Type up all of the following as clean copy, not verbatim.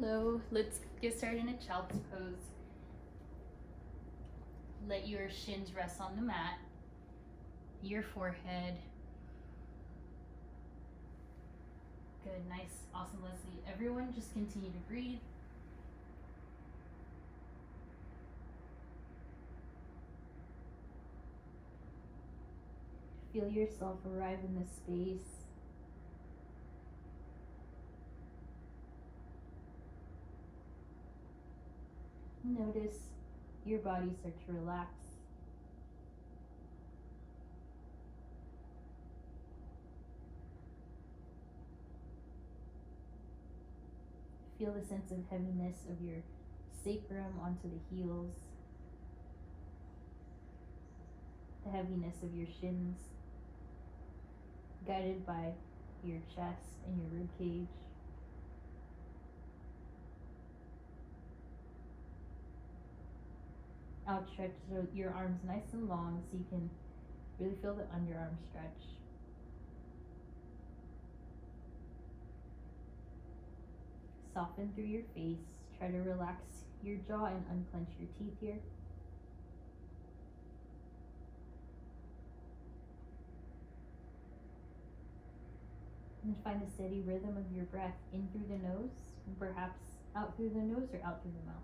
Hello, let's get started in a child's pose. Let your shins rest on the mat, your forehead. Good, nice, awesome, Leslie. Everyone just continue to breathe. Feel yourself arrive in this space. Notice your body start to relax. Feel the sense of heaviness of your sacrum onto the heels. The heaviness of your shins, guided by your chest and your rib cage. Outstretch your arms nice and long so you can really feel the underarm stretch. Soften through your face. Try to relax your jaw and unclench your teeth here. And find a steady rhythm of your breath in through the nose, and perhaps out through the nose or out through the mouth.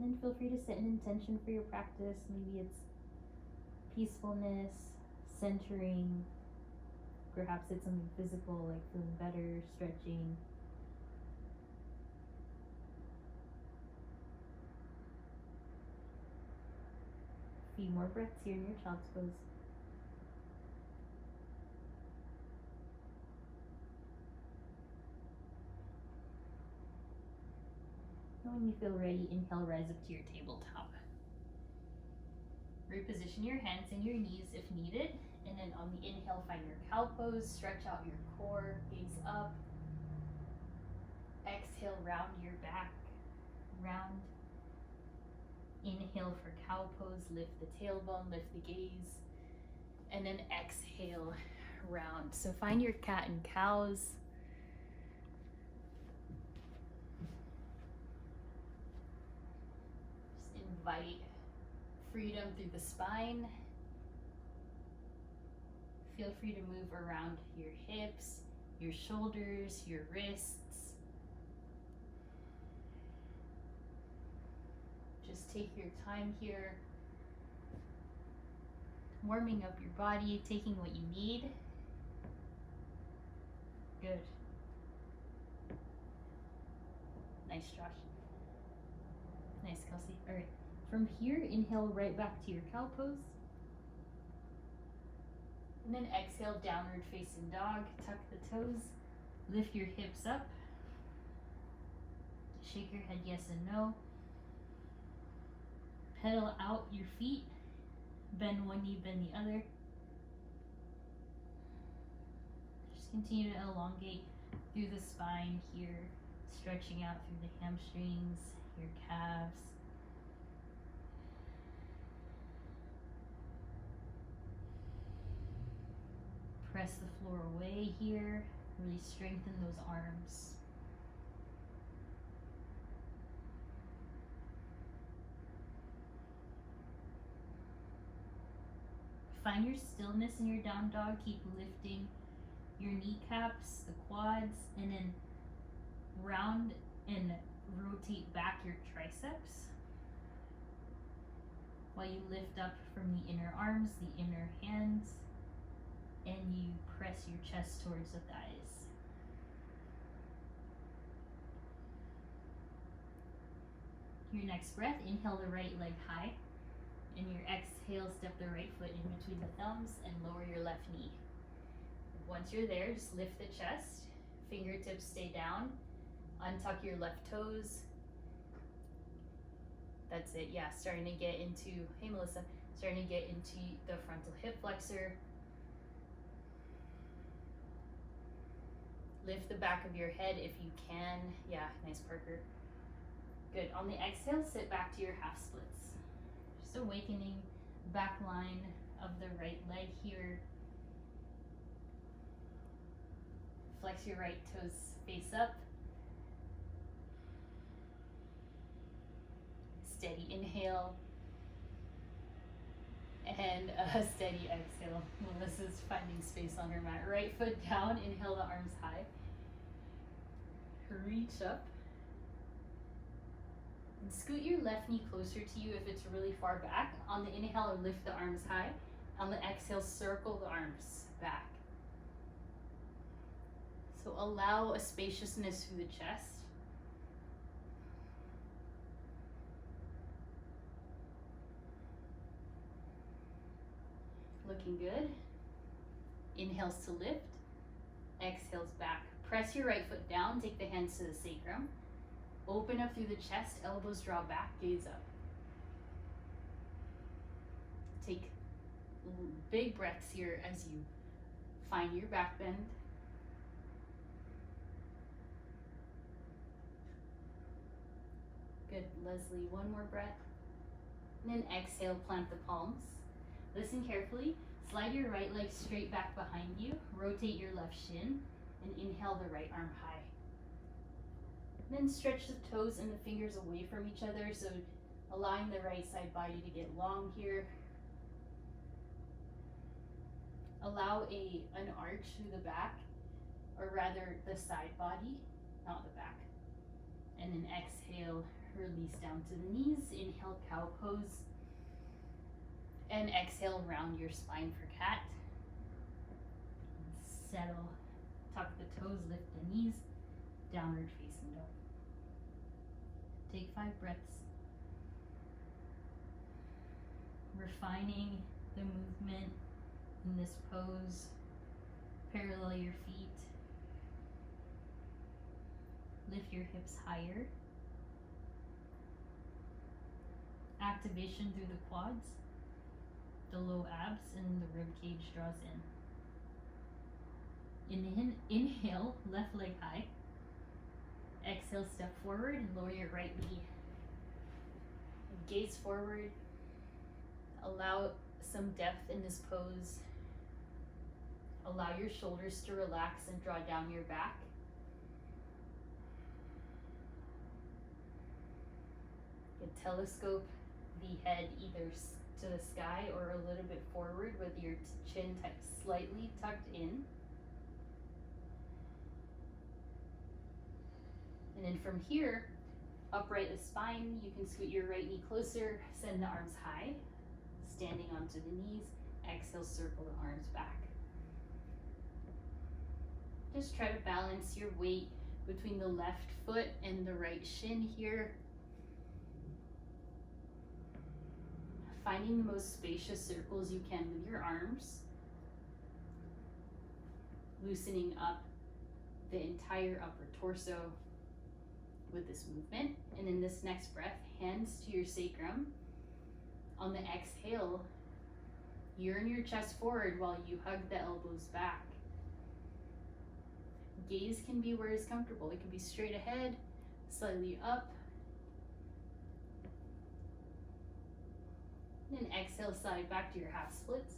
And then feel free to set an intention for your practice. Maybe it's peacefulness, centering. Perhaps it's something physical like feeling better, stretching. A few more breaths here in your child's pose. When you feel ready, inhale, rise up to your tabletop. Reposition your hands and your knees if needed. And then on the inhale, find your cow pose. Stretch out your core, gaze up. Exhale, round your back. Round. Inhale for cow pose. Lift the tailbone, lift the gaze. And then exhale, round. So find your cat and cows. Invite freedom through the spine. Feel free to move around your hips, your shoulders, your wrists. Just take your time here, warming up your body, taking what you need. Good. Nice, Josh. Nice, Kelsey. All right. From here, inhale right back to your cow pose. And then exhale, downward facing dog. Tuck the toes. Lift your hips up. Shake your head yes and no. Pedal out your feet. Bend one knee, bend the other. Just continue to elongate through the spine here. Stretching out through the hamstrings, your calves. Press the floor away here. Really strengthen those arms. Find your stillness in your down dog. Keep lifting your kneecaps, the quads, and then round and rotate back your triceps while you lift up from the inner arms, the inner hands, and you press your chest towards the thighs. Your next breath, inhale the right leg high, and your exhale, step the right foot in between the thumbs and lower your left knee. Once you're there, just lift the chest, fingertips stay down, untuck your left toes. That's it, yeah, starting to get into, hey Melissa, starting to get into the frontal hip flexor. Lift the back of your head if you can. Yeah, nice, Parker. Good. On the exhale, sit back to your half splits. Just awakening back line of the right leg here. Flex your right toes face up. Steady inhale. And a steady exhale. Melissa's finding space on her mat. Right foot down, inhale the arms high. Reach up. And scoot your left knee closer to you if it's really far back. On the inhale, lift the arms high. On the exhale, circle the arms back. So allow a spaciousness through the chest. Looking good. Inhales to lift. Exhales back. Press your right foot down. Take the hands to the sacrum. Open up through the chest. Elbows draw back. Gaze up. Take big breaths here as you find your back bend. Good, Leslie. One more breath. And then exhale, plant the palms. Listen carefully. Slide your right leg straight back behind you. Rotate your left shin and inhale the right arm high. Then stretch the toes and the fingers away from each other, so allowing the right side body to get long here. Allow an arch through the back, or rather the side body, not the back. And then exhale, release down to the knees. Inhale, cow pose. And exhale, round your spine for cat. Settle, tuck the toes, lift the knees, downward facing dog. Take 5 breaths. Refining the movement in this pose. Parallel your feet. Lift your hips higher. Activation through the quads, the low abs, and the rib cage draws in. Inhale, left leg high. Exhale, step forward and lower your right knee. Gaze forward. Allow some depth in this pose. Allow your shoulders to relax and draw down your back. You can telescope the head either to the sky or a little bit forward with your chin slightly tucked in. And then from here, upright the spine. You can scoot your right knee closer, send the arms high, standing onto the knees. Exhale, circle the arms back. Just try to balance your weight between the left foot and the right shin here. Finding the most spacious circles you can with your arms. Loosening up the entire upper torso with this movement. And in this next breath, hands to your sacrum. On the exhale, yearn your chest forward while you hug the elbows back. Gaze can be where it's comfortable. It can be straight ahead, slightly up. Then exhale, slide back to your half splits.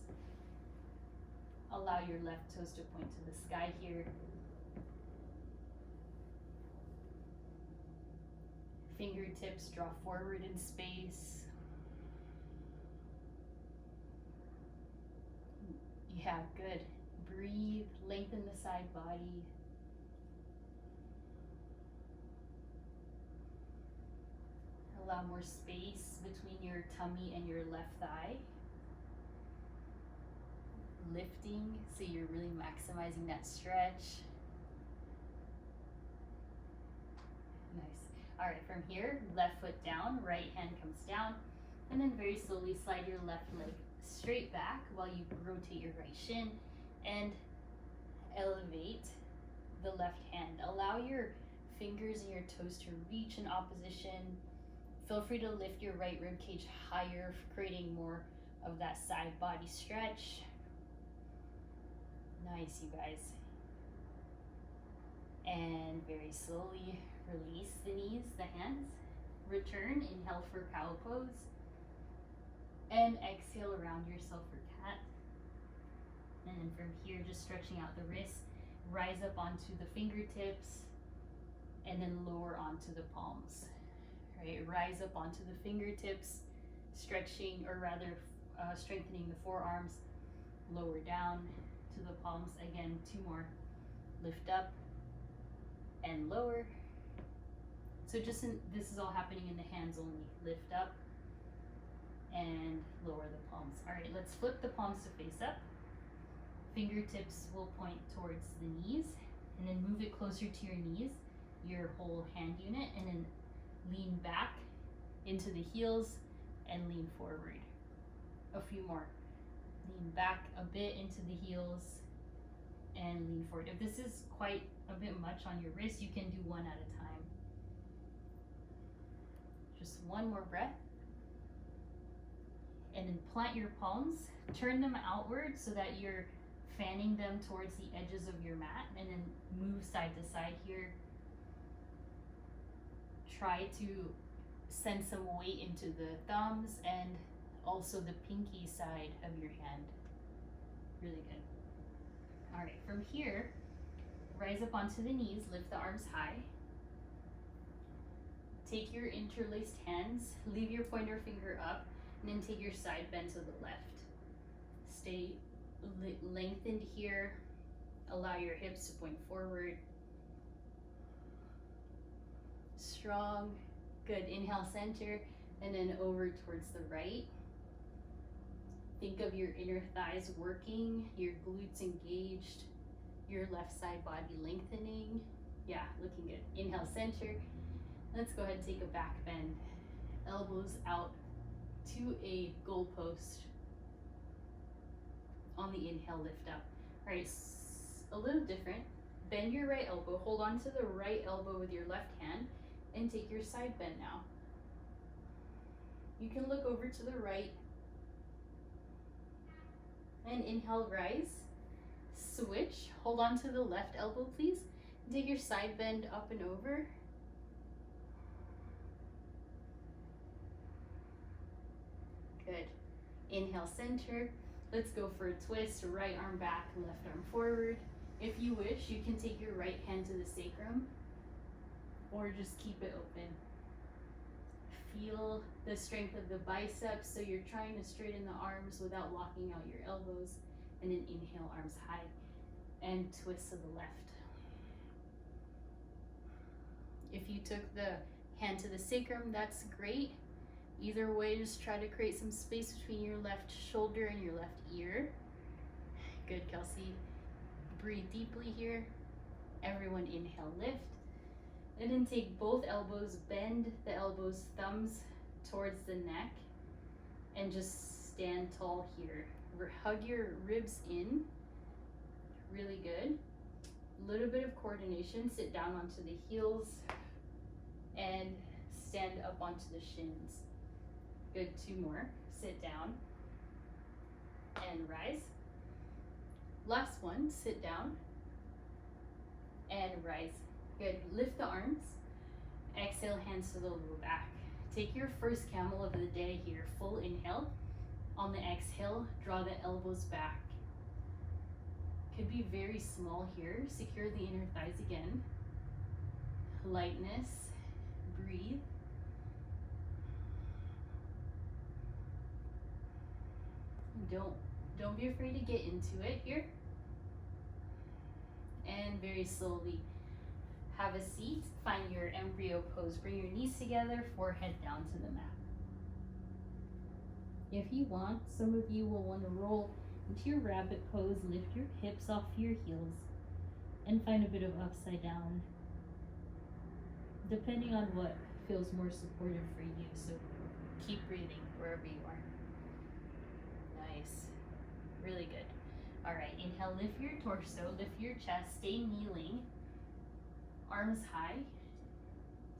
Allow your left toes to point to the sky here. Fingertips draw forward in space. Yeah, good. Breathe, lengthen the side body. Allow more space between your tummy and your left thigh. Lifting, so you're really maximizing that stretch. Nice. All right, from here, left foot down, right hand comes down, and then very slowly slide your left leg straight back while you rotate your right shin and elevate the left hand. Allow your fingers and your toes to reach in opposition. Feel free to lift your right rib cage higher, creating more of that side body stretch. Nice, you guys. And very slowly release the knees, the hands. Return, inhale for cow pose. And exhale, round yourself for cat. And then from here, just stretching out the wrists, rise up onto the fingertips, and then lower onto the palms. Right, rise up onto the fingertips, stretching, or rather strengthening the forearms, lower down to the palms. Again, 2 more. Lift up and lower. So this is all happening in the hands only. Lift up and lower the palms. All right, let's flip the palms to face up. Fingertips will point towards the knees, and then move it closer to your knees, your whole hand unit, and then lean back into the heels and lean forward. A few more. Lean back a bit into the heels and lean forward. If this is quite a bit much on your wrist, you can do 1 at a time. Just 1 more breath. And then plant your palms, turn them outward so that you're fanning them towards the edges of your mat, and then move side to side here. Try to send some weight into the thumbs and also the pinky side of your hand. Really good. All right, from here, rise up onto the knees, lift the arms high. Take your interlaced hands, leave your pointer finger up, and then take your side bend to the left. Stay lengthened here. Allow your hips to point forward. Strong. Good. Inhale, center, and then over towards the right. Think of your inner thighs working, your glutes engaged, your left side body lengthening. Yeah, looking good. Inhale, center. Let's go ahead and take a back bend. Elbows out to a goalpost. On the inhale, lift up. All right, a little different. Bend your right elbow, hold on to the right elbow with your left hand, and take your side bend now. You can look over to the right. And inhale, rise. Switch, hold on to the left elbow, please. Take your side bend up and over. Good. Inhale, center. Let's go for a twist. Right arm back, left arm forward. If you wish, you can take your right hand to the sacrum or just keep it open. Feel the strength of the biceps, so you're trying to straighten the arms without locking out your elbows. And then inhale, arms high, and twist to the left. If you took the hand to the sacrum, that's great. Either way, just try to create some space between your left shoulder and your left ear. Good, Kelsey. Breathe deeply here. Everyone inhale, lift. And then take both elbows, bend the elbows, thumbs towards the neck, and just stand tall here. Hug your ribs in. Really good. A little bit of coordination. Sit down onto the heels and stand up onto the shins. Good, 2 more. Sit down and rise. Last one, sit down and rise. Good, lift the arms. Exhale, hands to the low back. Take your first camel of the day here. Full inhale. On the exhale, draw the elbows back. Could be very small here. Secure the inner thighs again. Lightness, breathe. Don't be afraid to get into it here. And very slowly have a seat. Find your embryo pose. Bring your knees together, forehead down to the mat. If you want, some of you will want to roll into your rabbit pose. Lift your hips off your heels and find a bit of upside down, depending on what feels more supportive for you. So keep breathing wherever you are. Nice. Really good. All right, inhale, lift your torso, lift your chest, stay kneeling, arms high.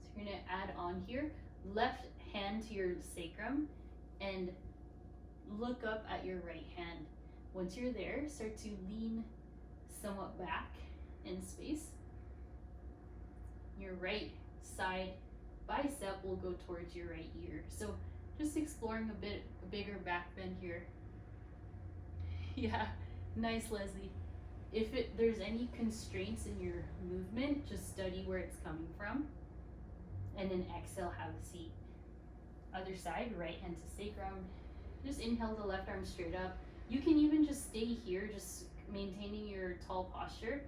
So you're gonna add on here, left hand to your sacrum and look up at your right hand. Once you're there, start to lean somewhat back in space. Your right side bicep will go towards your right ear. So Just exploring a bigger back bend here. Yeah, nice, Leslie. If there's any constraints in your movement, just study where it's coming from. And then exhale, have a seat. Other side, right hand to sacrum. Just inhale the left arm straight up. You can even just stay here, just maintaining your tall posture.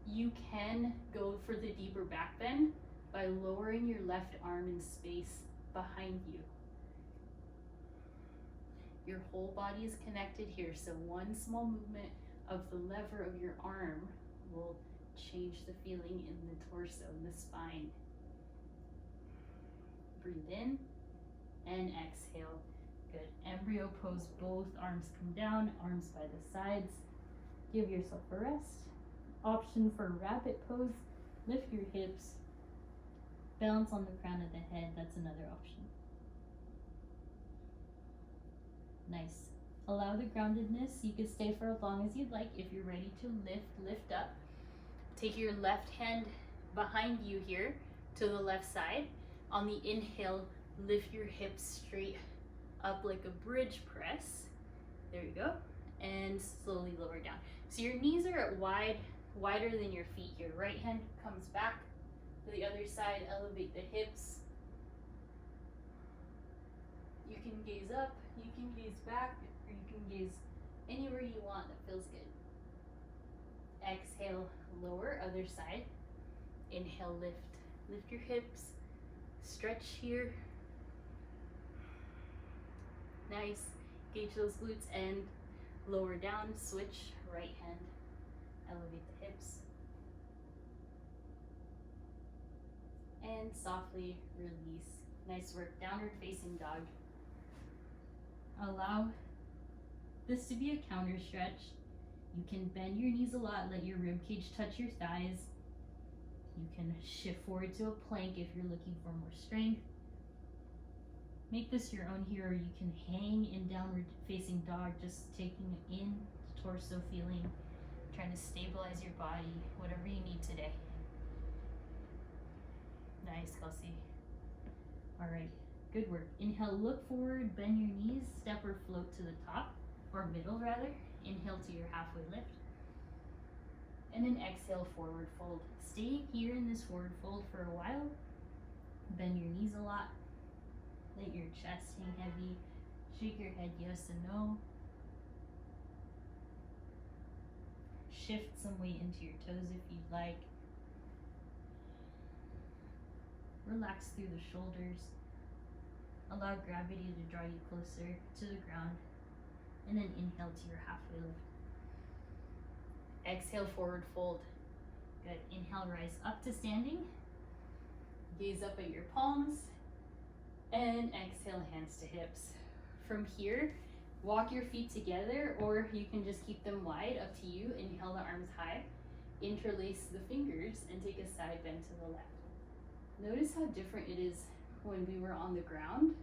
You can go for the deeper back bend by lowering your left arm in space behind you. Your whole body is connected here, so one small movement of the lever of your arm will change the feeling in the torso and the spine. Breathe in and exhale. Good. Embryo pose, both arms come down, arms by the sides. Give yourself a rest. Option for rabbit pose, lift your hips, balance on the crown of the head, that's another option. Nice. Allow the groundedness. You can stay for as long as you'd like. If you're ready to lift up. Take your left hand behind you here to the left side. On the inhale, lift your hips straight up like a bridge press. There you go. And slowly lower down. So your knees are at wider than your feet here. Right hand comes back to the other side. Elevate the hips. You can gaze up, you can gaze back, or you can gaze anywhere you want that feels good. Exhale, lower, other side. Inhale, lift your hips. Stretch here. Nice. Gauge those glutes and lower down. Switch, right hand. Elevate the hips. And softly release. Nice work. Downward facing dog. Allow this to be a counter stretch. You can bend your knees a lot, let your rib cage touch your thighs. You can shift forward to a plank if you're looking for more strength. Make this your own here, or you can hang in downward facing dog, just taking it in, torso feeling, trying to stabilize your body, whatever you need today. Nice, Kelsey. All right, good work. Inhale, look forward, bend your knees, step or float to the top, or middle rather. Inhale to your halfway lift. And then exhale, forward fold. Stay here in this forward fold for a while. Bend your knees a lot. Let your chest hang heavy. Shake your head yes and no. Shift some weight into your toes if you'd like. Relax through the shoulders. Allow gravity to draw you closer to the ground. And then inhale to your halfway lift. Exhale, forward fold. Good. Inhale, rise up to standing. Gaze up at your palms. And exhale, hands to hips. From here, walk your feet together, or you can just keep them wide, up to you. Inhale the arms high. Interlace the fingers and take a side bend to the left. Notice how different it is when we were on the ground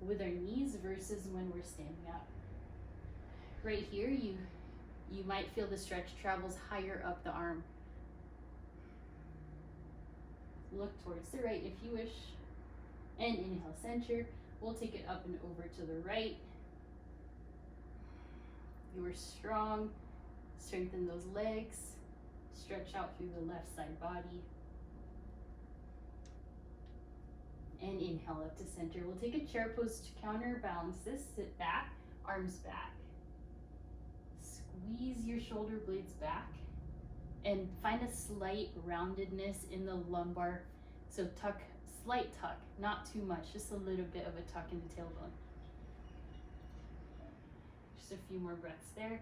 with our knees versus when we're standing up. Right here, you might feel the stretch travels higher up the arm. Look towards the right if you wish. And inhale, center. We'll take it up and over to the right. You are strong. Strengthen those legs. Stretch out through the left side body. And inhale up to center. We'll take a chair pose to counterbalance this. Sit back, arms back. Squeeze your shoulder blades back and find a slight roundedness in the lumbar. So tuck, slight tuck, not too much, just a little bit of a tuck in the tailbone. Just a few more breaths there.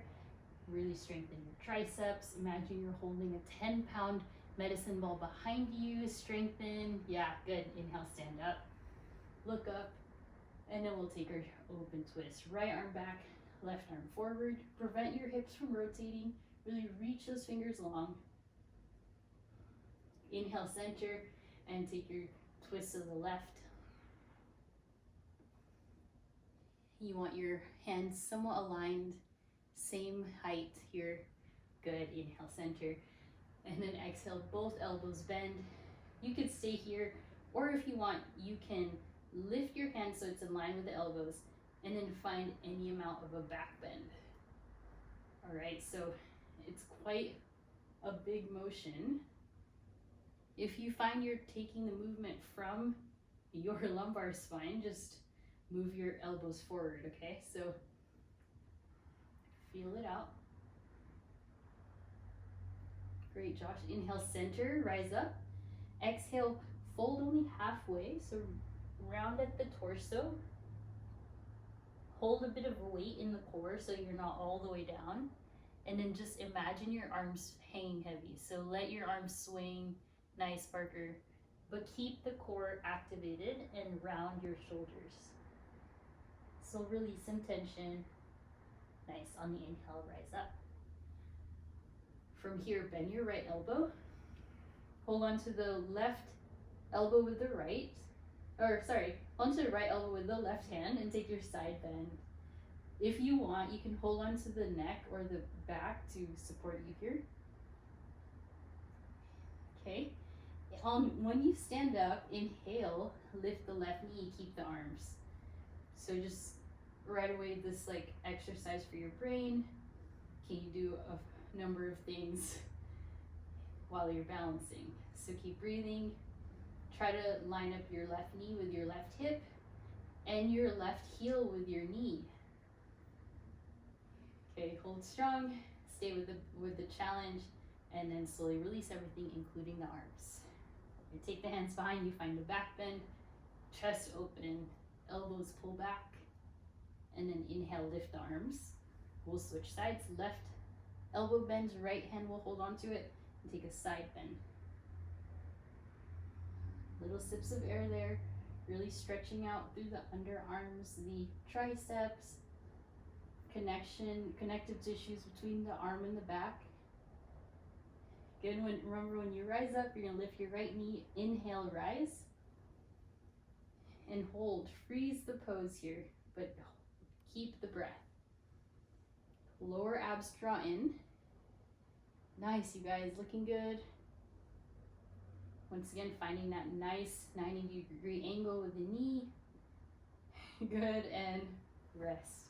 Really strengthen your triceps. Imagine you're holding a 10-pound medicine ball behind you. Strengthen. Yeah, good. Inhale, stand up. Look up. And then we'll take our open twist. Right arm back, left arm forward. Prevent your hips from rotating. Really reach those fingers long. Inhale, center, and take your twist to the left. You want your hands somewhat aligned, same height here. Good. Inhale, center. And then exhale, both elbows bend. You could stay here, or if you want, you can lift your hand so it's in line with the elbows, and then find any amount of a back bend. All right, so it's quite a big motion. If you find you're taking the movement from your lumbar spine, just move your elbows forward, okay? So feel it out. Great, Josh. Inhale, center, rise up. Exhale, fold only halfway, so round at the torso. Hold a bit of weight in the core so you're not all the way down. And then just imagine your arms hanging heavy. So let your arms swing, nice, Parker. But keep the core activated and round your shoulders. So release some tension. Nice, on the inhale, rise up. From here, bend your right elbow. Hold on to the left elbow with the right. Hold onto the right elbow with the left hand and take your side bend. If you want, you can hold on to the neck or the back to support you here. Okay. When you stand up, inhale, lift the left knee, keep the arms. So just right away, this like exercise for your brain. Can you do a number of things while you're balancing? So keep breathing. Try to line up your left knee with your left hip and your left heel with your knee. Okay, hold strong, stay with the challenge, and then slowly release everything, including the arms. You take the hands behind you, find a back bend, chest open, elbows pull back, and then inhale, lift the arms. We'll switch sides, left elbow bends, right hand will hold on to it, and take a side bend. Little sips of air there, really stretching out through the underarms, the triceps, connective tissues between the arm and the back. Good. Remember when you rise up, you're gonna lift your right knee, inhale, rise, and hold. Freeze the pose here, but keep the breath. Lower abs draw in. Nice, you guys, looking good. Once again, finding that nice 90-degree angle with the knee. Good, and rest.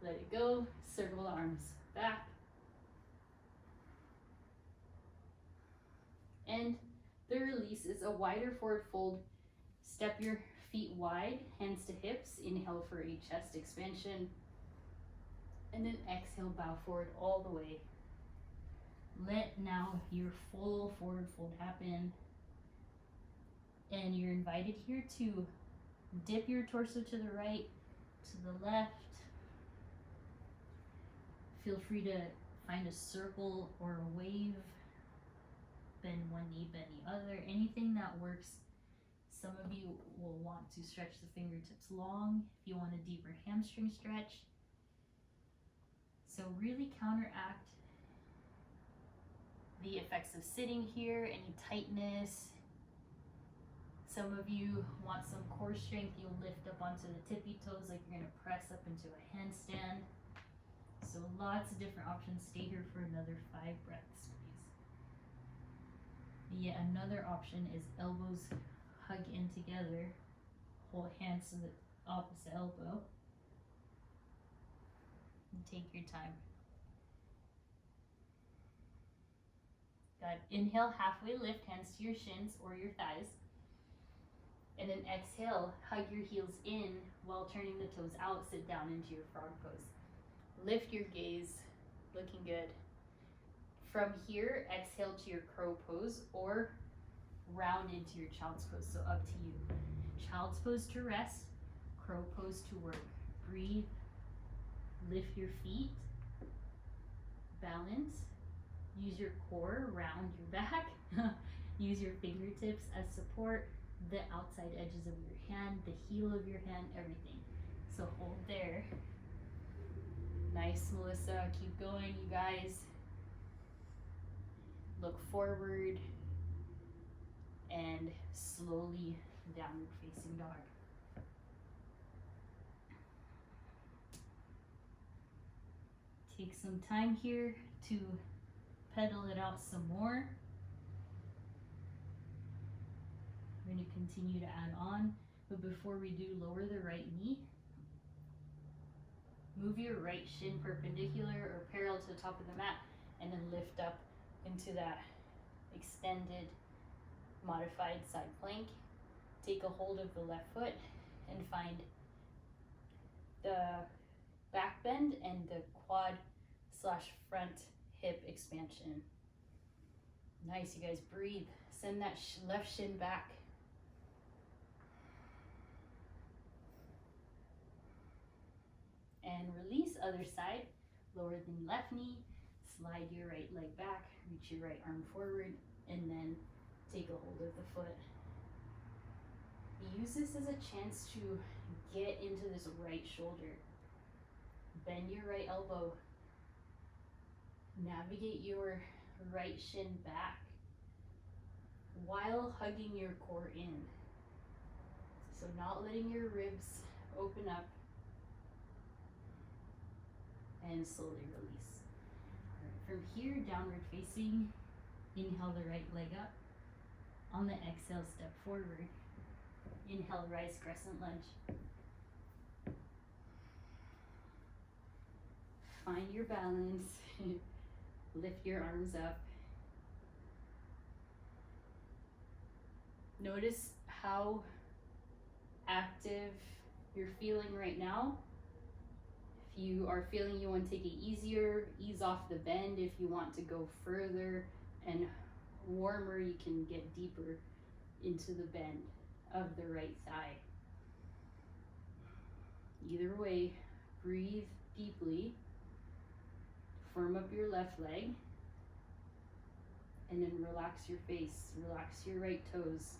Let it go, circle the arms back. And the release is a wider forward fold. Step your feet wide, hands to hips. Inhale for a chest expansion. And then exhale, bow forward all the way. Let now your full forward fold happen. And you're invited here to dip your torso to the right, to the left. Feel free to find a circle or a wave. Bend one knee, bend the other. Anything that works. Some of you will want to stretch the fingertips long if you want a deeper hamstring stretch. So really counteract the effects of sitting here, any tightness. Some of you want some core strength. You'll lift up onto the tippy toes like you're gonna press up into a handstand. So lots of different options. Stay here for another 5 breaths, please. Yet another option is elbows hug in together. Hold hands to the opposite elbow. And take your time. Good. Inhale, halfway lift, hands to your shins or your thighs. And then exhale, hug your heels in while turning the toes out. Sit down into your frog pose. Lift your gaze, looking good. From here, exhale to your crow pose or round into your child's pose, so up to you. Child's pose to rest, crow pose to work. Breathe, lift your feet, balance, use your core, round your back, use your fingertips as support, the outside edges of your hand, the heel of your hand, everything. So hold there. Nice, Melissa. Keep going, you guys. Look forward and slowly downward facing dog. Take some time here to pedal it out some more. We're going to continue to add on. But before we do, lower the right knee. Move your right shin perpendicular or parallel to the top of the mat, and then lift up into that extended modified side plank. Take a hold of the left foot and find the back bend and the quad / front hip expansion. Nice, you guys, breathe. Send that left shin back. And release, other side. Lower the left knee, slide your right leg back, reach your right arm forward, and then take a hold of the foot. Use this as a chance to get into this right shoulder. Bend your right elbow. Navigate your right shin back while hugging your core in. So not letting your ribs open up, and slowly release. All right, from here, downward facing, inhale the right leg up. On the exhale, step forward. Inhale, rise, crescent lunge. Find your balance. Lift your arms up. Notice how active you're feeling right now. If you are feeling you want to take it easier, ease off the bend. If you want to go further and warmer, you can get deeper into the bend of the right thigh. Either way, breathe deeply. Firm up your left leg. And then relax your face. Relax your right toes.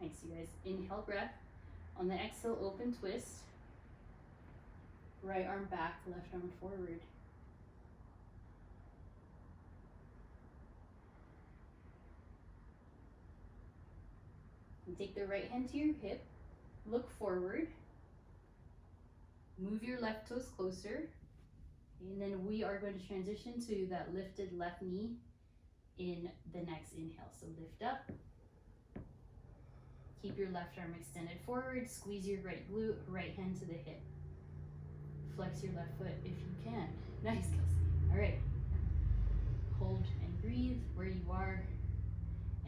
Nice, you guys. Inhale, breath. On the exhale, open twist. Right arm back, left arm forward. And take the right hand to your hip. Look forward. Move your left toes closer. And then we are going to transition to that lifted left knee in the next inhale. So lift up. Keep your left arm extended forward. Squeeze your right glute, right hand to the hip. Flex your left foot if you can. Nice, Kelsey. All right. Hold and breathe where you are.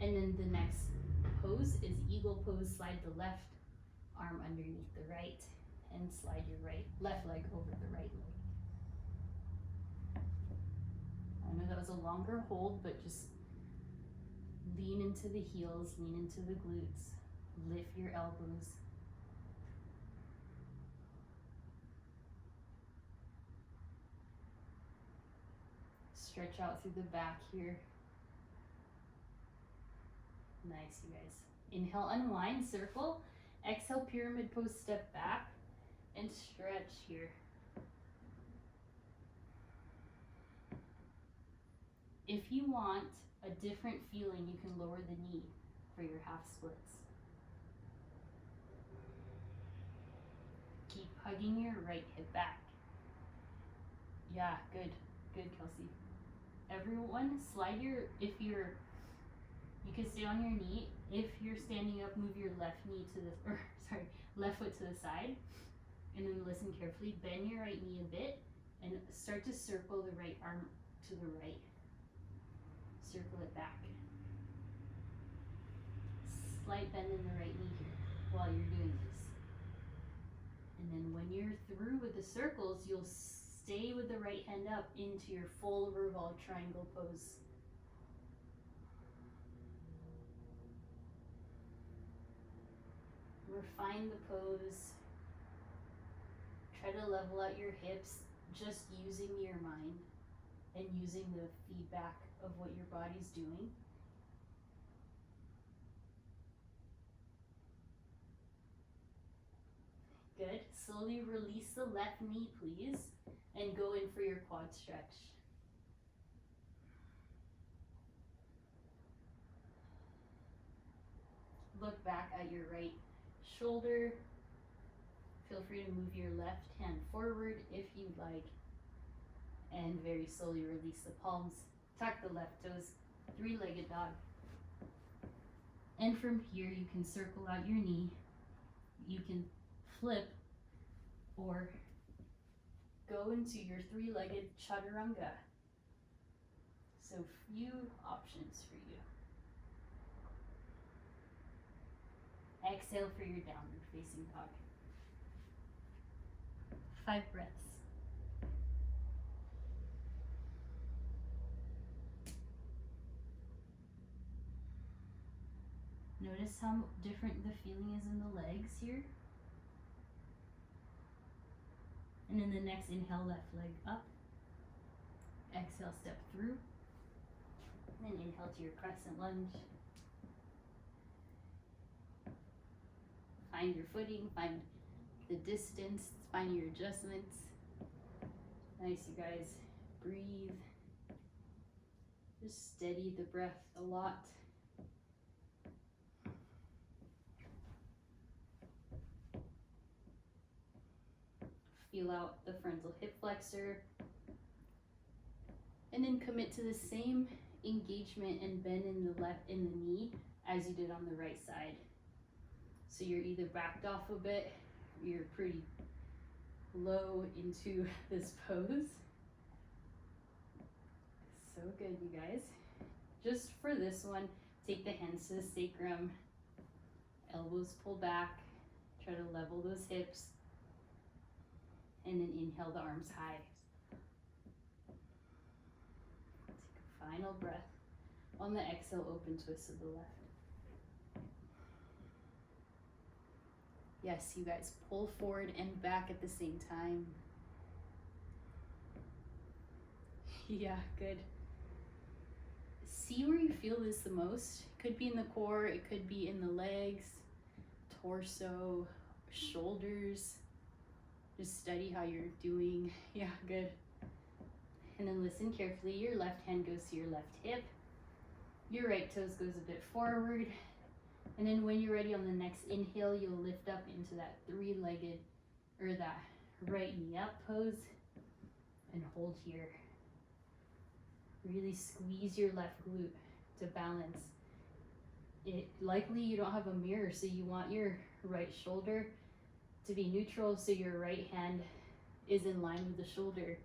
And then the next pose is eagle pose. Slide the left arm underneath the right and slide your left leg over the right leg. I know that was a longer hold, but just lean into the heels, lean into the glutes, lift your elbows. Stretch out through the back here. Nice, you guys. Inhale, unwind, circle. Exhale, pyramid pose, step back and stretch here. If you want a different feeling, you can lower the knee for your half splits. Keep hugging your right hip back. Yeah, good, Kelsey. Everyone, slide your, you can stay on your knee. If you're standing up, move your left left foot to the side. And then listen carefully, bend your right knee a bit and start to circle the right arm to the right. Circle it back. Slight bend in the right knee here while you're doing this. And then when you're through with the circles, you'll stay with the right hand up into your full revolved triangle pose. Refine the pose. Try to level out your hips, just using your mind and using the feedback of what your body's doing. Good. Slowly release the left knee, please, and go in for your quad stretch. Look back at your right shoulder. Feel free to move your left hand forward if you'd like. And very slowly release the palms. Tuck the left toes, three-legged dog. And from here, you can circle out your knee. You can flip or go into your three-legged chaturanga. So few options for you. Exhale for your downward facing dog. 5 breaths. Notice how different the feeling is in the legs here. And then the next inhale, left leg up. Exhale, step through. And then inhale to your crescent lunge. Find your footing, find the distance, find your adjustments. Nice, you guys. Breathe. Just steady the breath a lot. Feel out the frontal hip flexor. And then commit to the same engagement and bend in the knee as you did on the right side. So you're either backed off a bit, or you're pretty low into this pose. So good, you guys. Just for this one, take the hands to the sacrum, elbows pull back, try to level those hips, and then inhale the arms high. Take a final breath. On the exhale, open twist to the left. Yes, you guys, pull forward and back at the same time. Yeah, good. See where you feel this the most. It could be in the core, it could be in the legs, torso, shoulders. Just study how you're doing. Yeah, good. And then listen carefully. Your left hand goes to your left hip. Your right toes goes a bit forward. And then when you're ready on the next inhale, you'll lift up into that three-legged, or that right knee up pose, and hold here. Really squeeze your left glute to balance. Likely you don't have a mirror, so you want your right shoulder to be neutral, so your right hand is in line with the shoulder.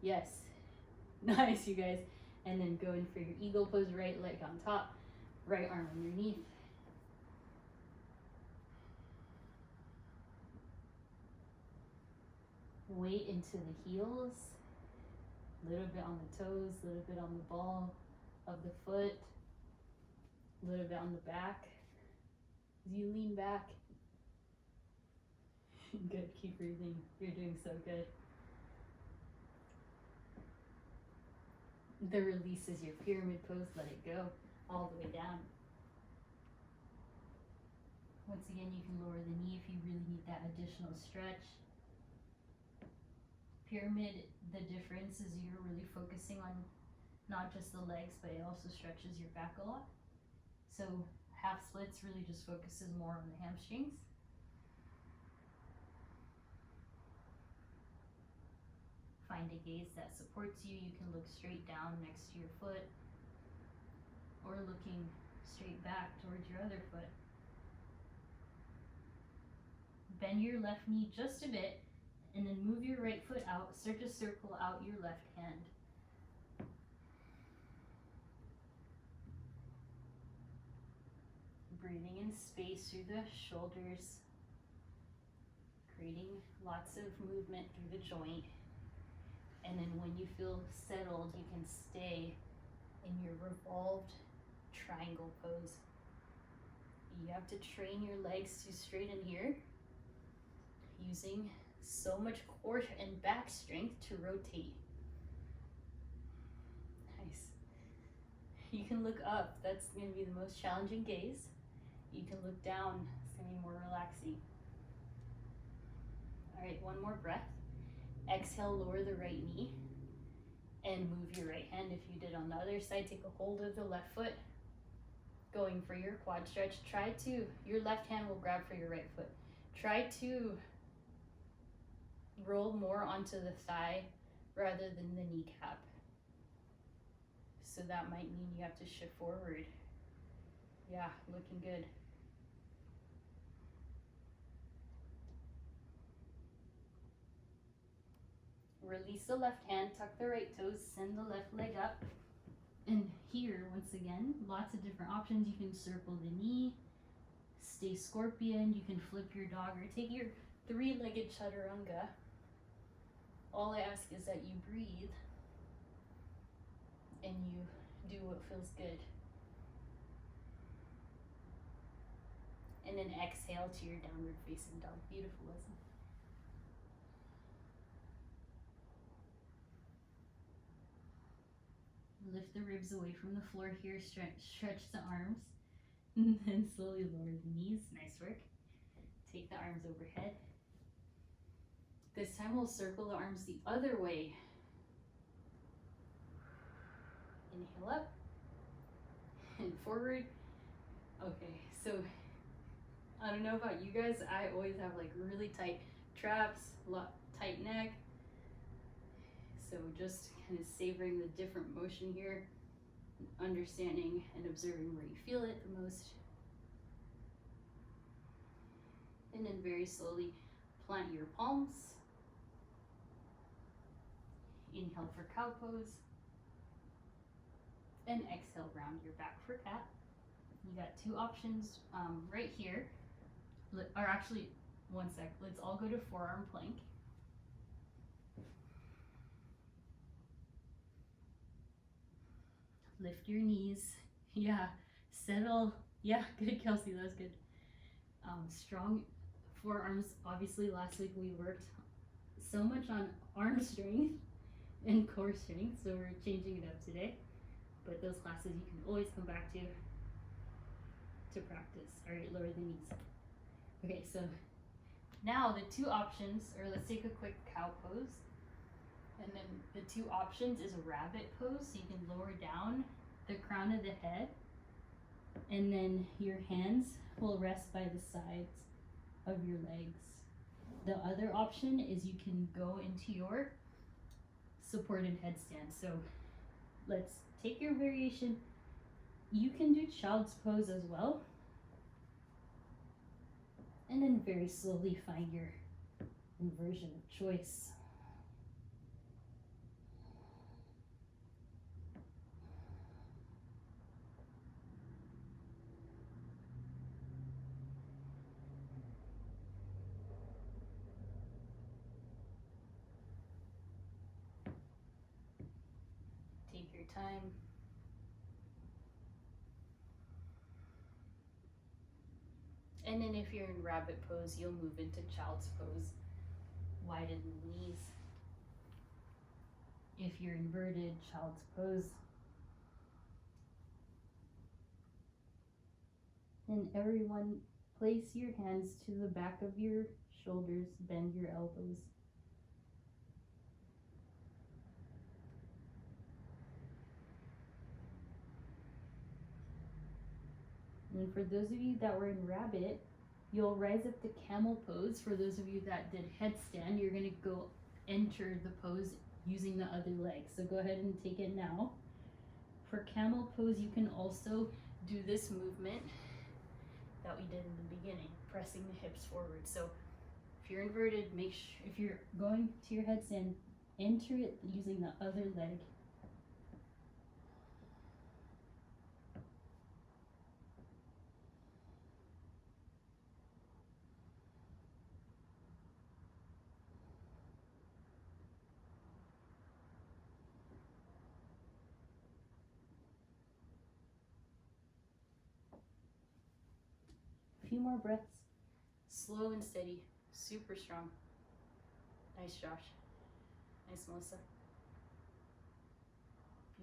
Yes, nice, you guys. And then go in for your eagle pose, right leg on top, right arm underneath. Weight into the heels, a little bit on the toes, a little bit on the ball of the foot, a little bit on the back. As you lean back. Good, keep breathing. You're doing so good. The release is your pyramid pose, let it go all the way down. Once again, you can lower the knee if you really need that additional stretch. Pyramid, the difference is you're really focusing on not just the legs, but it also stretches your back a lot. So half splits really just focuses more on the hamstrings. Find a gaze that supports you. You can look straight down next to your foot, or looking straight back towards your other foot. Bend your left knee just a bit, and then move your right foot out. Start to circle out your left hand. Breathing in space through the shoulders, creating lots of movement through the joint. And then when you feel settled, you can stay in your revolved triangle pose. You have to train your legs to straighten here, using so much core and back strength to rotate. Nice. You can look up. That's going to be the most challenging gaze. You can look down. It's going to be more relaxing. All right, one more breath. Exhale, lower the right knee and move your right hand. If you did on the other side, take a hold of the left foot. Going for your quad stretch. Your left hand will grab for your right foot. Try to roll more onto the thigh rather than the kneecap. So that might mean you have to shift forward. Yeah, looking good. Release the left hand, tuck the right toes, send the left leg up. And here, once again, lots of different options. You can circle the knee, stay scorpion, you can flip your dog, or take your three-legged chaturanga. All I ask is that you breathe and you do what feels good. And then exhale to your downward facing dog. Beautiful, isn't it? Lift the ribs away from the floor here, stretch the arms, and then slowly lower the knees. Nice work. Take the arms overhead. This time we'll circle the arms the other way. Inhale up and forward. Okay, so I don't know about you guys, I always have like really tight traps, tight neck. So just kind of savoring the different motion here, understanding and observing where you feel it the most. And then very slowly plant your palms. Inhale for cow pose. And exhale, round your back for cat. You got two options right here. Or actually, one sec, let's all go to forearm plank. Lift your knees. Yeah, settle. Yeah, good, Kelsey, that was good. Strong forearms. Obviously, last week we worked so much on arm strength and core strength, so we're changing it up today. But those classes you can always come back to practice. All right, lower the knees. Okay, so now the two options, or let's take a quick cow pose. And then the two options is a rabbit pose, so you can lower down the crown of the head, and then your hands will rest by the sides of your legs. The other option is you can go into your supported headstand. So let's take your variation. You can do child's pose as well. And then very slowly find your inversion of choice. Take your time. And then if you're in rabbit pose, you'll move into child's pose. Widen the knees. If you're inverted, child's pose. And everyone, place your hands to the back of your shoulders, bend your elbows. And for those of you that were in rabbit, you'll rise up to camel pose. For those of you that did headstand, you're gonna go enter the pose using the other leg. So go ahead and take it now. For camel pose, you can also do this movement that we did in the beginning, pressing the hips forward. So if you're inverted, make sure, if you're going to your headstand, enter it using the other leg. A few more breaths. Slow and steady, super strong. Nice, Josh. Nice, Melissa.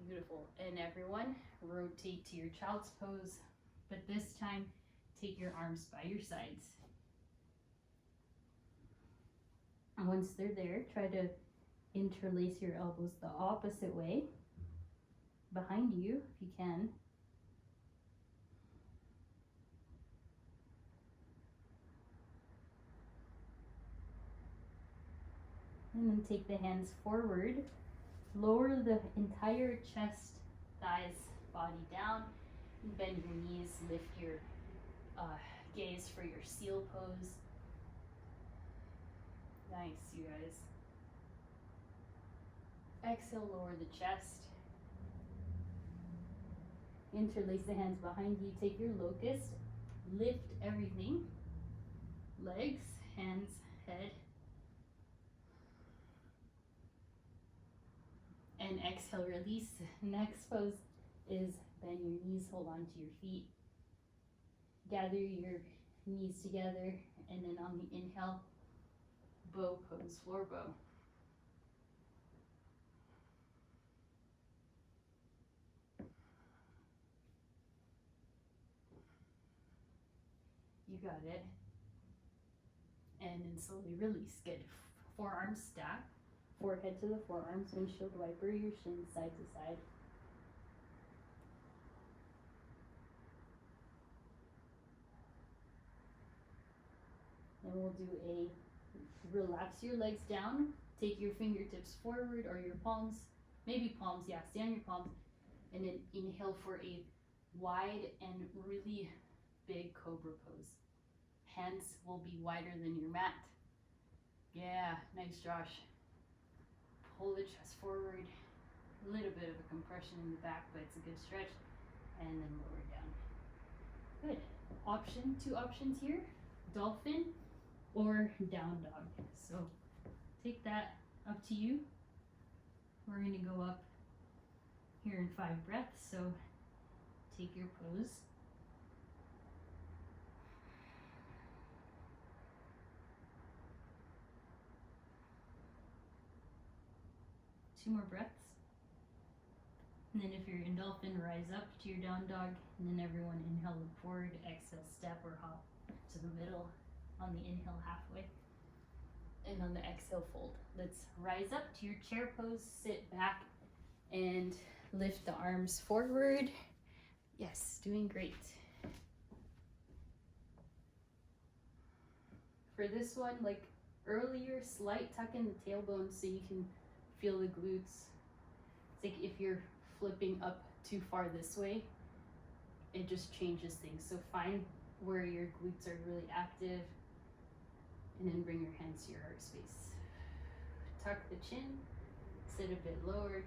Beautiful. And everyone, rotate to your child's pose, but this time, take your arms by your sides. And once they're there, try to interlace your elbows the opposite way, behind you if you can. And then take the hands forward, lower the entire chest, thighs, body down, Bend your knees, lift your gaze for your seal pose. Nice, you guys. Exhale, lower the chest. Interlace the hands behind you. Take your locust. Lift everything. Legs, hands, head. And exhale, release. Next pose is bend your knees, hold on to your feet. Gather your knees together, and then on the inhale, bow pose, floor bow. You got it. And then slowly release. Good. Forearms stack. Forehead to the forearms. Windshield wiper your shins side to side. And we'll do a relax your legs down. Take your fingertips forward or your palms. Maybe palms, yeah. Stay on your palms. And then inhale for a wide and really big cobra pose. Hands will be wider than your mat. Yeah, nice, Josh. Pull the chest forward. A little bit of a compression in the back, but it's a good stretch. And then lower down. Good. Two options here. Dolphin or down dog. So take that, up to you. We're gonna go up here in 5 breaths. So take your pose. Two more breaths. And then if you're in dolphin, rise up to your down dog. And then everyone inhale, look forward, exhale, step or hop to the middle. On the inhale, halfway. And on the exhale, fold. Let's rise up to your chair pose, sit back, and lift the arms forward. Yes, doing great. For this one, like earlier, slight tuck in the tailbone so you can feel the glutes. It's like if you're flipping up too far this way, it just changes things. So find where your glutes are really active, and then bring your hands to your heart space. Tuck the chin, sit a bit lower,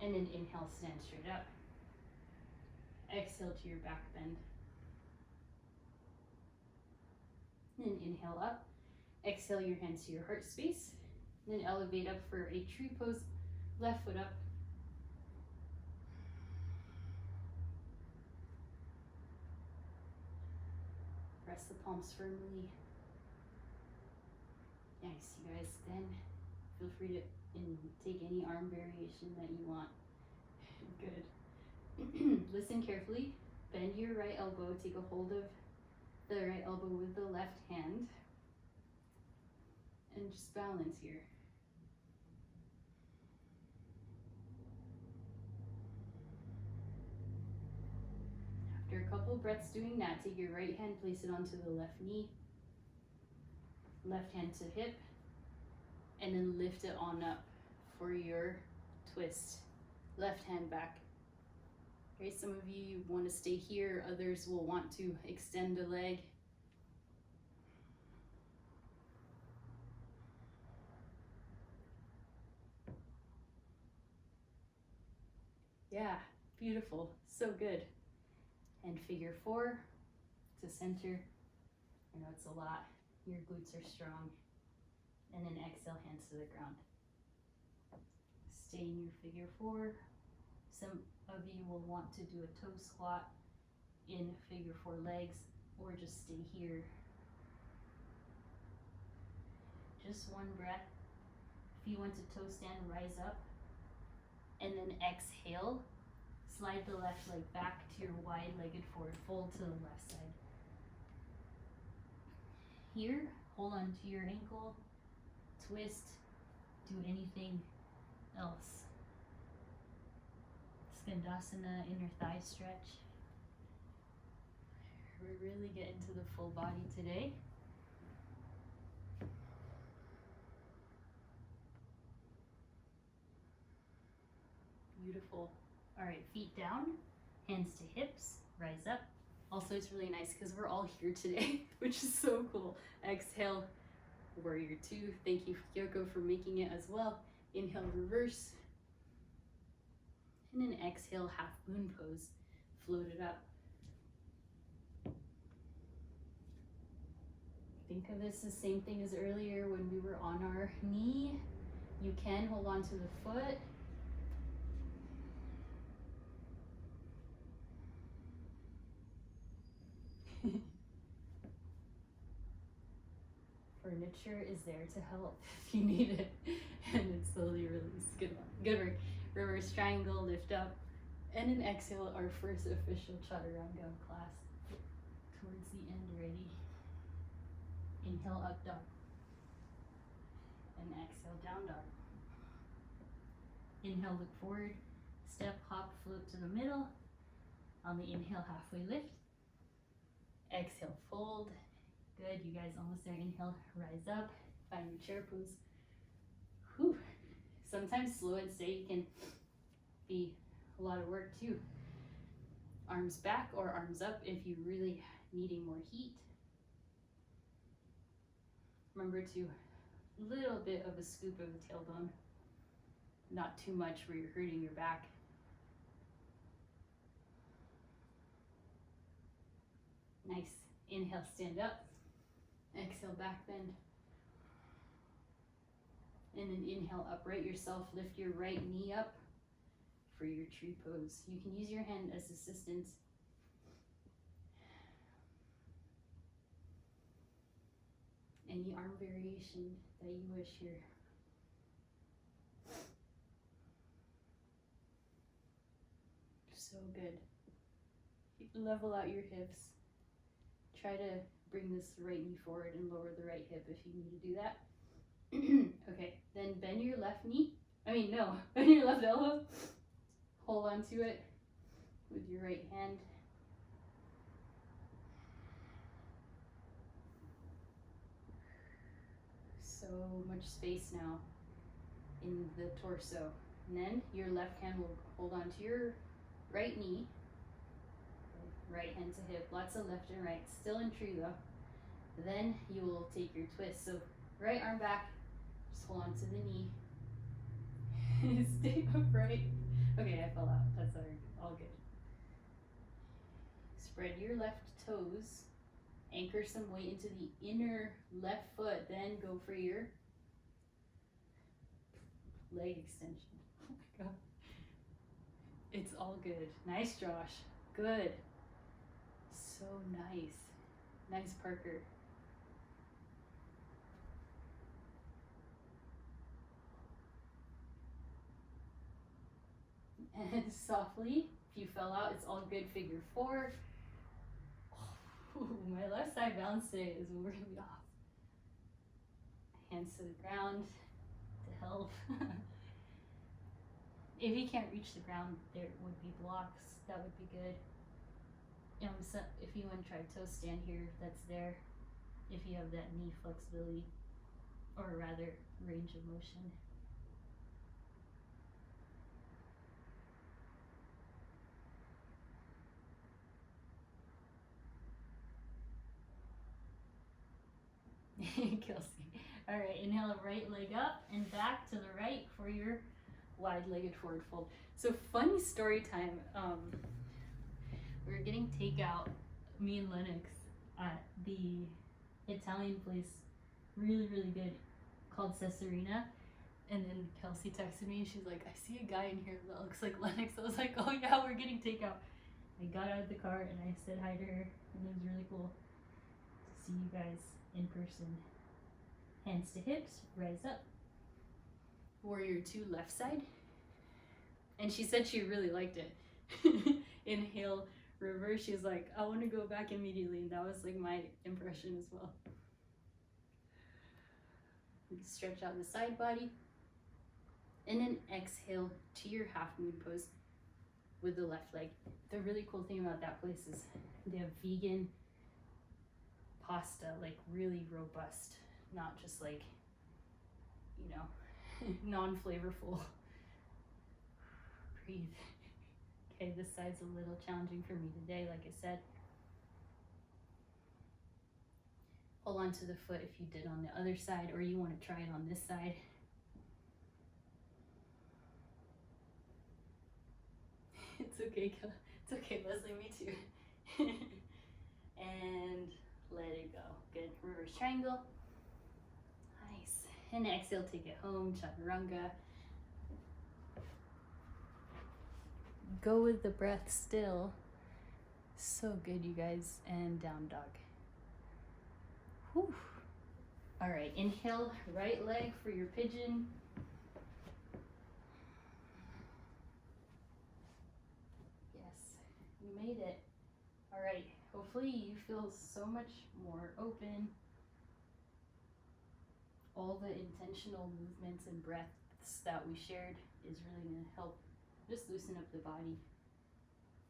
and then inhale, stand straight up. Exhale to your back bend. Then inhale up. Exhale your hands to your heart space. Then elevate up for a tree pose, left foot up. Press the palms firmly. Nice, you guys. Then feel free to take any arm variation that you want. Good. Listen carefully. Bend your right elbow. Take a hold of the right elbow with the left hand. And just balance here. After a couple breaths doing that, take your right hand, place it onto the left knee. Left hand to hip, and then lift it on up for your twist. Left hand back. Okay, some of you want to stay here, others will want to extend a leg. Yeah, beautiful, so good. And figure 4 to center. I know it's a lot. Your glutes are strong. And then exhale, hands to the ground. Stay in your figure 4. Some of you will want to do a toe squat in figure 4 legs, or just stay here. Just one breath. If you want to toe stand, rise up. And then exhale. Slide the left leg back to your wide-legged forward fold to the left side. Here, hold on to your ankle, twist, do anything else. Skandasana, inner thigh stretch. We're really getting to the full body today. Beautiful. All right, feet down, Hands to hips, rise up. Also, it's really nice because we're all here today, which is so cool. Exhale, warrior two. Thank you, Yoko, for making it as well. Inhale, reverse. And then exhale, half moon pose. Float it up. Think of this as the same thing as earlier when we were on our knee. You can hold on to the foot. Furniture is there to help if you need it. And then slowly release. Good one. Good work. Reverse triangle, lift up. And then exhale, our first official chaturanga class. Towards the end already. Inhale, up dog. And exhale, down dog. Inhale, look forward. Step, hop, float to the middle. On the inhale, halfway lift. Exhale, fold. Good, you guys almost there. Inhale, rise up. Find your chair pose. Whew. Sometimes slow and steady can be a lot of work too. Arms back or arms up if you really needing more heat. Remember to little bit of a scoop of the tailbone, not too much where you're hurting your back. Nice. Inhale, stand up. Exhale, back bend. And then inhale, upright yourself. Lift your right knee up for your tree pose. You can use your hand as assistance. Any arm variation that you wish here. So good. Level out your hips. Try to bring this right knee forward and lower the right hip if you need to do that. Okay, then bend your left knee. Bend your left elbow. Hold on to it with your right hand. So much space now in the torso. And then your left hand will hold on to your right knee. Right hand to hip. Lots of left and right. Still in tree though. Then you will take your twist. So right arm back. Just hold on to the knee. Stay upright. Okay, I fell out. That's all good. Spread your left toes. Anchor some weight into the inner left foot. Then go for your leg extension. Oh my God. It's all good. Nice, Josh. Good. So nice. Nice, Parker. And softly, if you fell out, it's all good. Figure four. Oh, my left side balance today is really off. Hands to the ground to help. If you can't reach the ground, there would be blocks. That would be good. So if you want to try toe stand here, that's there. If you have that knee flexibility, or rather range of motion. Kelsey. All right, inhale, right leg up and back to the right for your wide-legged forward fold. So funny story time. We were getting takeout, me and Lennox, at the Italian place, really, really good, called Cesarina. And then Kelsey texted me and she's like, I see a guy in here that looks like Lennox. I was like, oh yeah, we're getting takeout. I got out of the car and I said hi to her, and it was really cool to see you guys in person. Hands to hips, rise up. Warrior two, left side. And she said she really liked it. Inhale, reverse. She's like, I want to go back immediately. And that was like my impression as well. Stretch out the side body. And then exhale to your half moon pose with the left leg. The really cool thing about that place is they have vegan pasta, like really robust, not just like, you know, non-flavorful. Breathe. Okay, this side's a little challenging for me today, like I said. Hold on to the foot if you did on the other side, or you want to try it on this side. It's okay, it's okay, Leslie, me too. And let it go. Good, reverse triangle. Nice. And exhale, take it home, chaturanga. Go with the breath still. So good, you guys. And down dog. Whew. All right, inhale, right leg for your pigeon. Yes, you made it. All right, hopefully you feel so much more open. All the intentional movements and breaths that we shared is really gonna help just loosen up the body.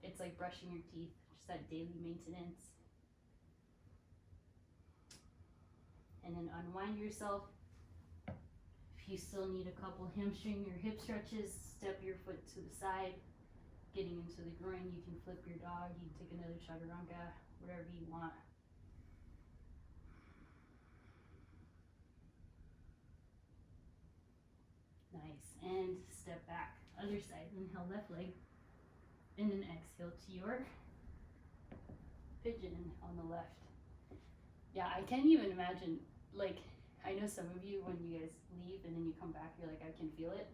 It's like brushing your teeth, just that daily maintenance. And then unwind yourself. If you still need a couple hamstring or hip stretches, step your foot to the side. Getting into the groin, you can flip your dog, you can take another chaturanga, whatever you want. Nice, and step back. Other side, inhale left leg, and then exhale to your pigeon on the left. Yeah, I can't even imagine, like, I know some of you, when you guys leave and then you come back, you're like, I can feel it.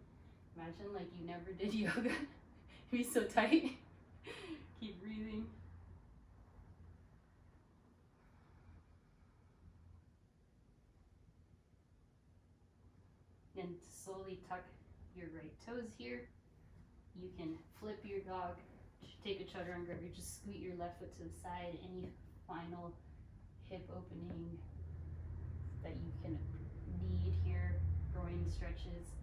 Imagine like you never did yoga. It'd be so tight. Keep breathing. And slowly tuck your right toes here. You can flip your dog, take a chaturanga, or just scoot your left foot to the side. Any final hip opening that you can need here, groin stretches.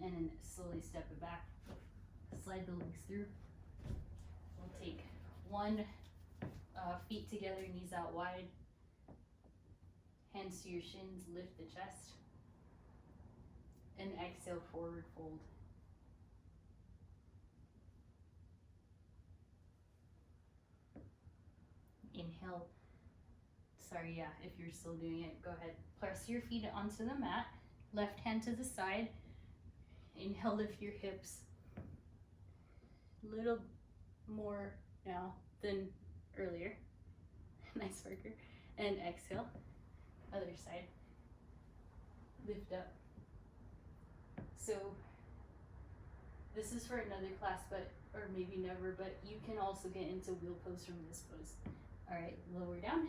And then slowly step it back, slide the legs through. We'll take one feet together, knees out wide, hands to your shins, lift the chest, and exhale, forward fold. Inhale. Sorry, yeah, if you're still doing it, go ahead. Press your feet onto the mat, left hand to the side. Inhale, lift your hips. A little more now than earlier. Nice worker. And exhale. Other side. Lift up. So this is for another class, or maybe never, but you can also get into wheel pose from this pose. All right, lower down.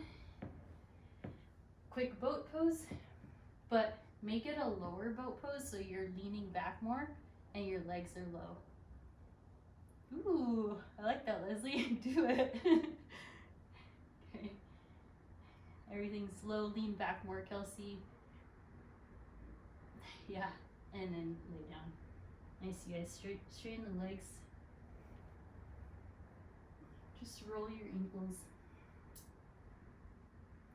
Quick boat pose, but make it a lower boat pose so you're leaning back more and your legs are low. Ooh, I like that, Leslie. Do it. Okay. Everything's low, lean back more, Kelsey. Yeah, and then lay down. Nice, you guys. Straighten the legs. Just roll your ankles.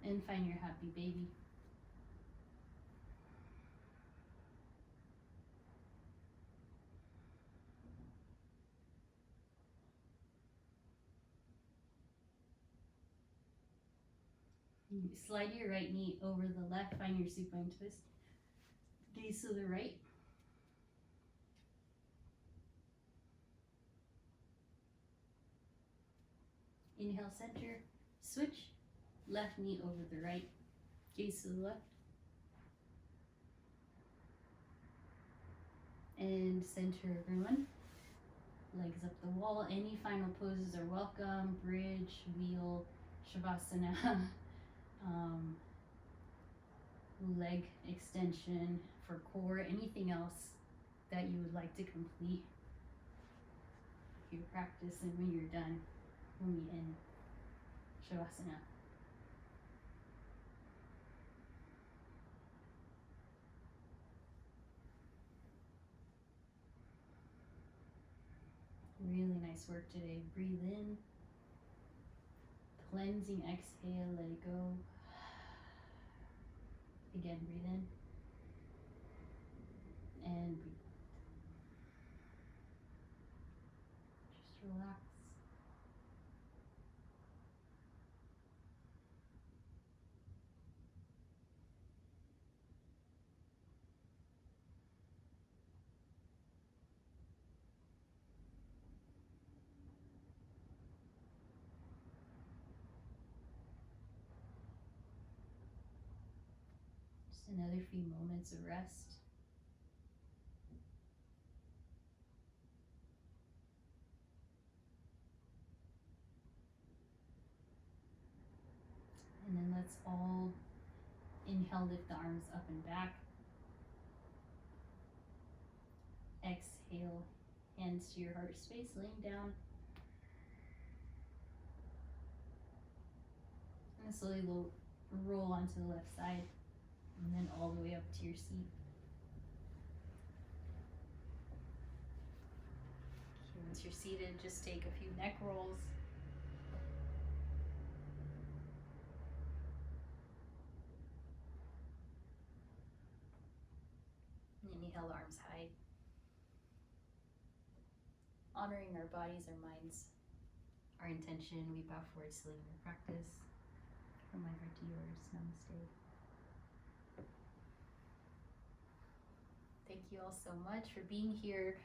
And find your happy baby. Slide your right knee over the left, find your supine twist. Gaze to the right. Inhale, center, switch, left knee over the right, gaze to the left. And center everyone. Legs up the wall. Any final poses are welcome. Bridge, wheel, shavasana, leg extension for core, anything else that you would like to complete your practice, and when you're done, when we end shavasana. Really nice work today. Breathe in. Cleansing exhale, let it go. Again, breathe in. And Another few moments of rest. And then let's all inhale, lift the arms up and back. Exhale, hands to your heart space, laying down. And slowly roll onto the left side, and then all the way up to your seat. Okay, once you're seated, just take a few neck rolls. And inhale, arms high. Honoring our bodies, our minds, our intention, we bow forward slowly in our practice. From my heart to yours, namaste. Thank you all so much for being here.